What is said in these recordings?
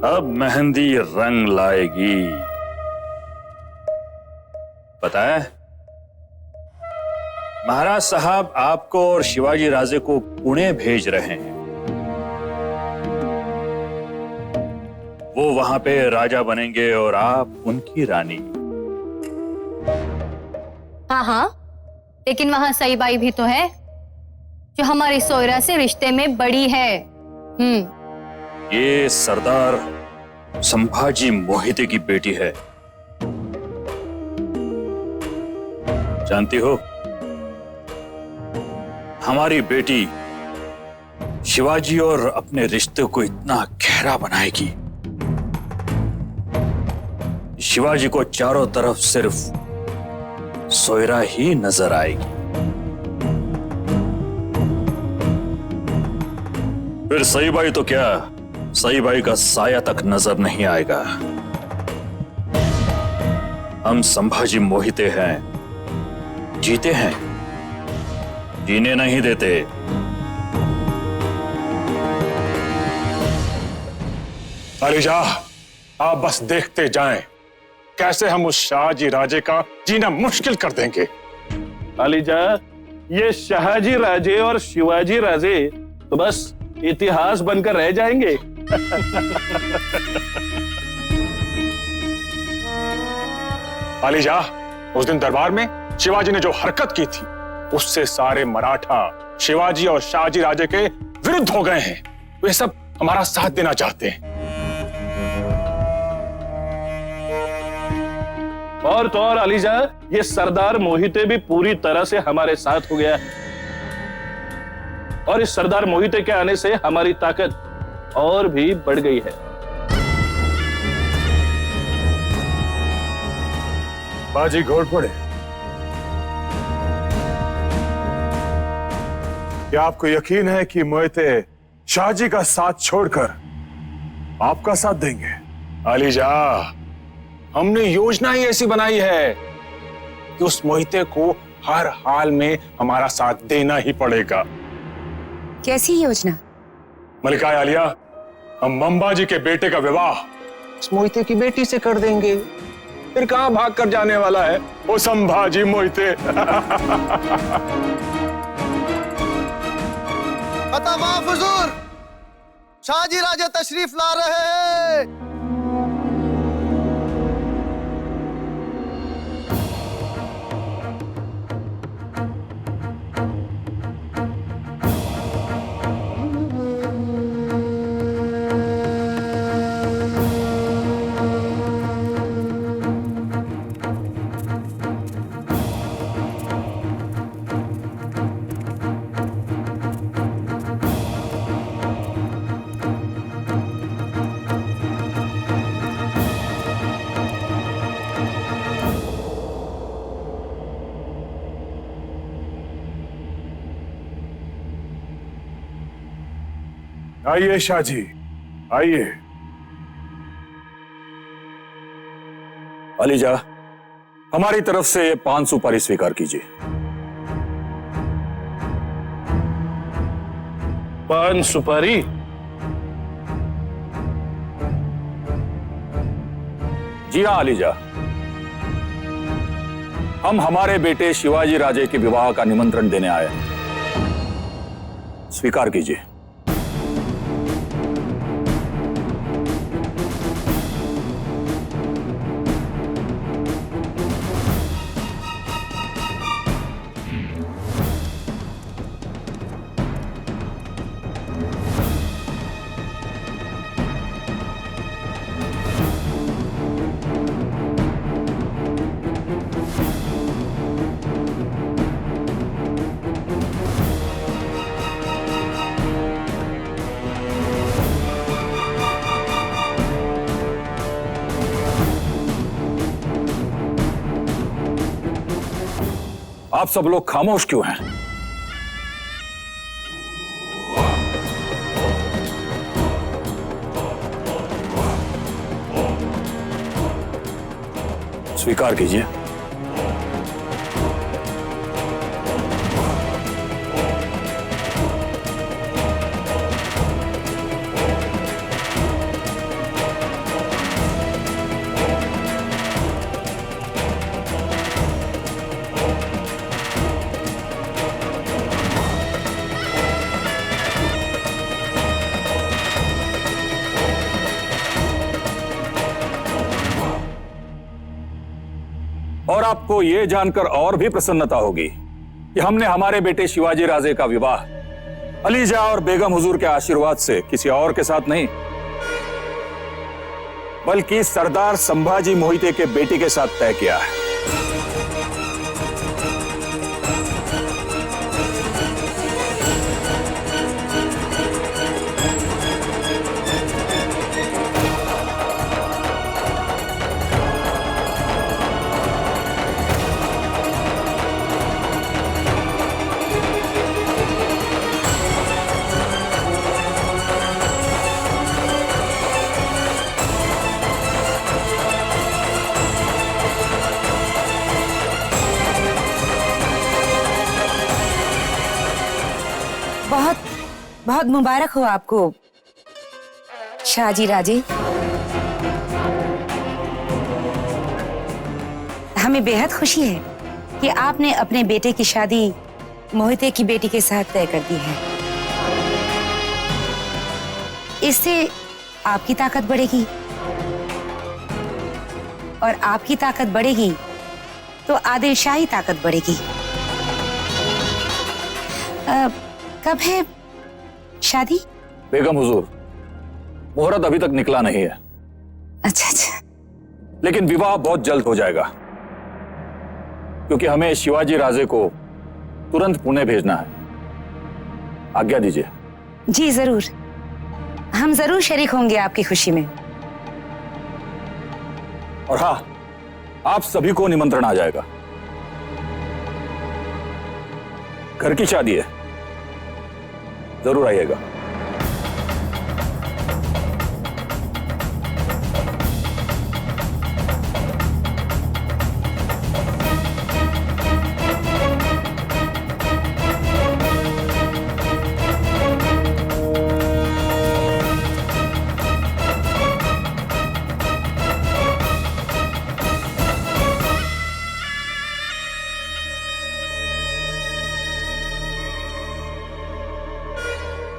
अब मेहंदी रंग लाएगी। पता है, महाराज साहब आपको और शिवाजी राजे को पुणे भेज रहे हैं। वो वहां पे राजा बनेंगे और आप उनकी रानी। हाँ हाँ, लेकिन वहां सईबाई भी तो है जो हमारी सोयरा से रिश्ते में बड़ी है। ये सरदार संभाजी मोहिते की बेटी है। जानती हो, हमारी बेटी शिवाजी और अपने रिश्ते को इतना गहरा बनाएगी, शिवाजी को चारों तरफ सिर्फ सोयरा ही नजर आएगी। फिर सईबाई तो क्या, सईबाई का साया तक नजर नहीं आएगा। हम संभाजी मोहिते हैं, जीते हैं, जीने नहीं देते। अलीजा, आप बस देखते जाएं कैसे हम उस शाहजी राजे का जीना मुश्किल कर देंगे। अलीजा, ये शाहजी राजे और शिवाजी राजे तो बस इतिहास बनकर रह जाएंगे। अलीजा, उस दिन दरबार में शिवाजी ने जो हरकत की थी, उससे सारे मराठा शिवाजी और शाहजी राजे के विरुद्ध हो गए हैं। वे सब हमारा साथ देना चाहते हैं। और तो और अलीजा, ये सरदार मोहिते भी पूरी तरह से हमारे साथ हो गया। और इस सरदार मोहिते के आने से हमारी ताकत और भी बढ़ गई है। बाजी घोड़पड़े, क्या आपको यकीन है कि मोहिते शाहजी का साथ छोड़कर आपका साथ देंगे? अलीजा, हमने योजना ही ऐसी बनाई है कि उस मोहिते को हर हाल में हमारा साथ देना ही पड़ेगा। कैसी योजना? मलिका आलिया, हम मंबाजी के बेटे का विवाह उस मोहिते की बेटी से कर देंगे। फिर कहां भाग कर जाने वाला है वो संभाजी मोहिते। खतमाफ हुजूर, शाहजी राजे तशरीफ ला रहे हैं। आइए शाहजी, आइए। अलीजा, हमारी तरफ से ये 5 सुपारी स्वीकार कीजिए। 5 सुपारी? जी हाँ अलीजा, हम हमारे बेटे शिवाजी राजे के विवाह का निमंत्रण देने आए हैं। स्वीकार कीजिए। आप सब लोग खामोश क्यों हैं? स्वीकार कीजिए। और आपको यह जानकर और भी प्रसन्नता होगी कि हमने हमारे बेटे शिवाजी राजे का विवाह अलीजा और बेगम हुजूर के आशीर्वाद से किसी और के साथ नहीं, बल्कि सरदार संभाजी मोहिते के बेटे के साथ तय किया है। बहुत बहुत मुबारक हो आपको शाहजी राजे। हमें बेहद खुशी है कि आपने अपने बेटे की शादी मोहिते की बेटी के साथ तय कर दी है। इससे आपकी ताकत बढ़ेगी और आपकी ताकत बढ़ेगी तो आदिल शाही ताकत बढ़ेगी। कब है शादी? बेगम हुजूर, मुहूर्त अभी तक निकला नहीं है। अच्छा अच्छा। लेकिन विवाह बहुत जल्द हो जाएगा, क्योंकि हमें शिवाजी राजे को तुरंत पुणे भेजना है। आज्ञा दीजिए। जी जरूर, हम जरूर शरीक होंगे आपकी खुशी में। और हाँ, आप सभी को निमंत्रण आ जाएगा। घर की शादी है, जरूर आइएगा।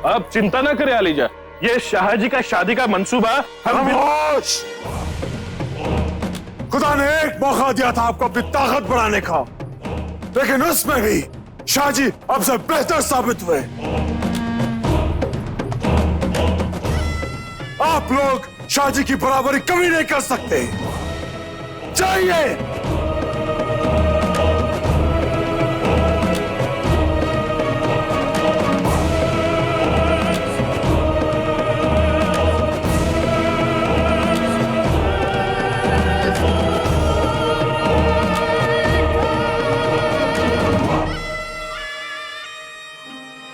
आप चिंता ना करें अलीजा, ये शाहजी का शादी का मंसूबा हम खामोश! खुदा ने एक मौका दिया था आपको अपनी ताकत बढ़ाने का, लेकिन उसमें भी शाहजी अब से बेहतर साबित हुए। आप लोग शाहजी की बराबरी कभी नहीं कर सकते। चाहिए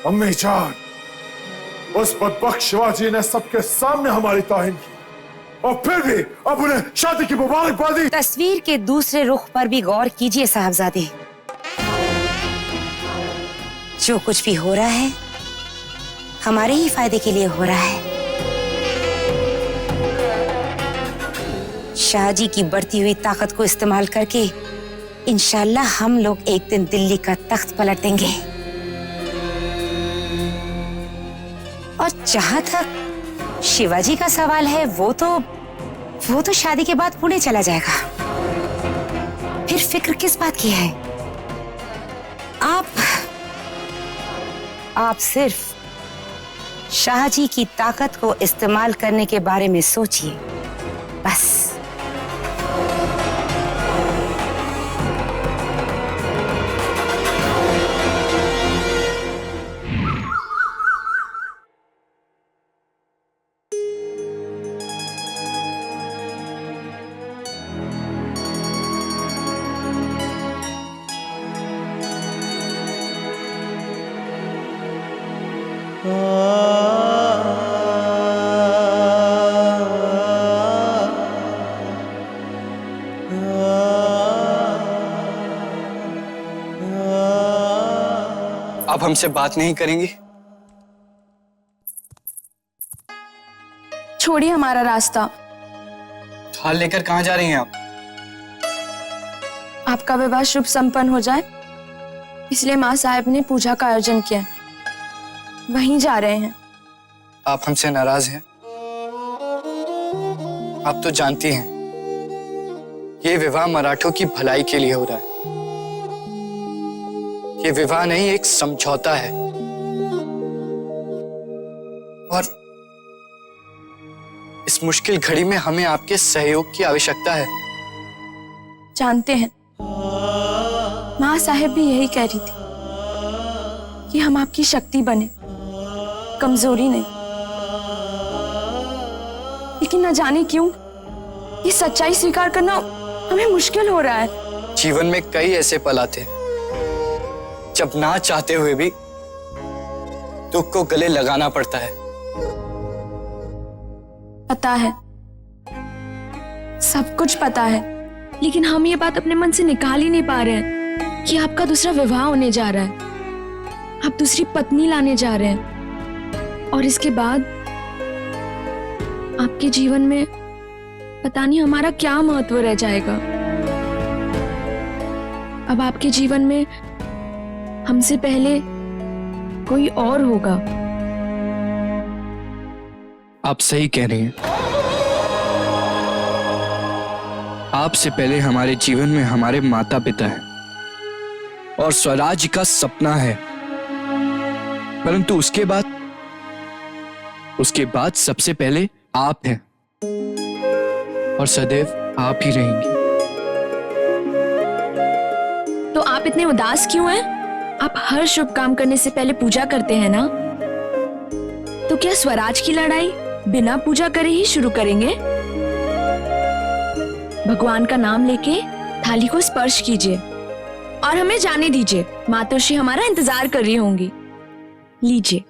अम्मी जान, उस बदबख्त शिवाजी ने सबके सामने हमारी तौहीन की और फिर भी अब उन्हें शादी की मुबारकबादी। तस्वीर के दूसरे रुख पर भी गौर कीजिए साहबजादे। जो कुछ भी हो रहा है हमारे ही फायदे के लिए हो रहा है। शाहजी की बढ़ती हुई ताकत को इस्तेमाल करके इंशाल्लाह हम लोग एक दिन दिल्ली का तख्त पलट देंगे। और जहां तक शिवाजी का सवाल है, वो तो शादी के बाद पुणे चला जाएगा। फिर फिक्र किस बात की है? आप सिर्फ शाहजी की ताकत को इस्तेमाल करने के बारे में सोचिए, बस। आप हमसे बात नहीं करेंगी? छोड़िए हमारा रास्ता। थाल लेकर कहाँ जा रही हैं आप? आपका विवाह शुभ संपन्न हो जाए, इसलिए माँ साहब ने पूजा का आयोजन किया, वहीं जा रहे हैं। आप हमसे नाराज हैं? आप तो जानती हैं ये विवाह मराठों की भलाई के लिए हो रहा है। ये विवाह नहीं, एक समझौता है। और इस मुश्किल घड़ी में हमें आपके सहयोग की आवश्यकता है। जानते हैं, माँ साहेब भी यही कह रही थी कि हम आपकी शक्ति बने, कमजोरी नहीं। लेकिन न जाने क्यों ये सच्चाई स्वीकार करना हमें मुश्किल हो रहा है। जीवन में कई ऐसे पल आते हैं जब ना चाहते हुए भी दुख को गले लगाना पड़ता है। पता है, सब कुछ पता है, लेकिन हम ये बात अपने मन से निकाल ही नहीं पा रहे हैं कि आपका दूसरा विवाह होने जा रहा है, आप दूसरी पत्नी लाने जा रहे हैं, और इसके बाद आपके जीवन में पता नहीं हमारा क्या महत्व रह जाएगा। अब आपके जीवन में हमसे पहले कोई और होगा। आप सही कह रही हैं। आपसे पहले हमारे जीवन में हमारे माता पिता हैं और स्वराज्य का सपना है, परंतु उसके बाद सबसे पहले आप हैं और सदैव आप ही रहेंगी। तो आप इतने उदास क्यों हैं? आप हर शुभ काम करने से पहले पूजा करते हैं ना? तो क्या स्वराज की लड़ाई बिना पूजा करे ही शुरू करेंगे? भगवान का नाम लेके थाली को स्पर्श कीजिए और हमें जाने दीजिए। मातोश्री हमारा इंतजार कर रही होंगी। लीजिए।